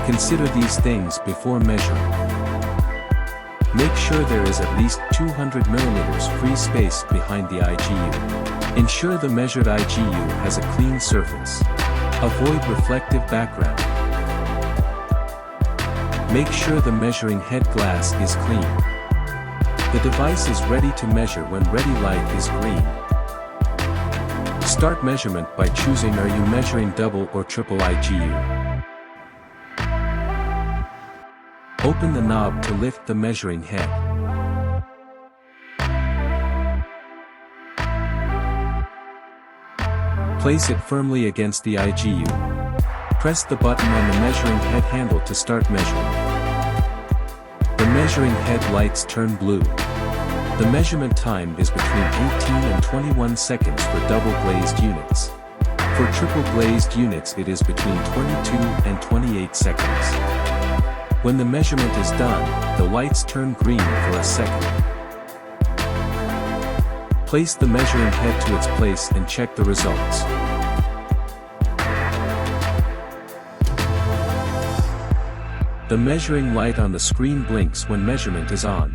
Consider these things before measuring. Make sure there is at least 200 mm free space behind the IGU. Ensure the measured IGU has a clean surface. Avoid reflective background. Make sure the measuring head glass is clean. The device is ready to measure when ready light is green. Start measurement by choosing are you measuring double or triple IGU. Open the knob to lift the measuring head. Place it firmly against the IGU. Press the button on the measuring head handle to start measuring. The measuring head lights turn blue. The measurement time is between 18 and 21 seconds for double glazed units. For triple glazed units it is between 22 and 28 seconds. When the measurement is done, the lights turn green for a second. Place the measuring head to its place and check the results. The measuring light on the screen blinks when measurement is on.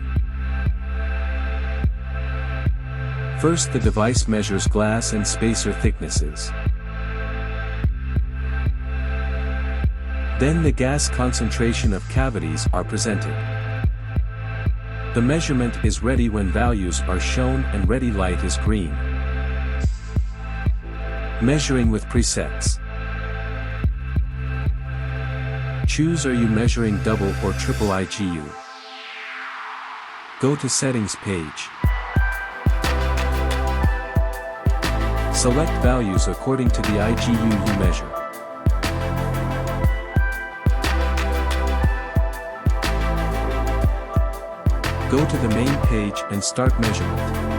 First, the device measures glass and spacer thicknesses. Then the gas concentration of cavities are presented. The measurement is ready when values are shown and ready light is green. Measuring with presets. Choose are you measuring double or triple IGU. Go to Settings page. Select values according to the IGU you measure. Go to the main page and start measurement.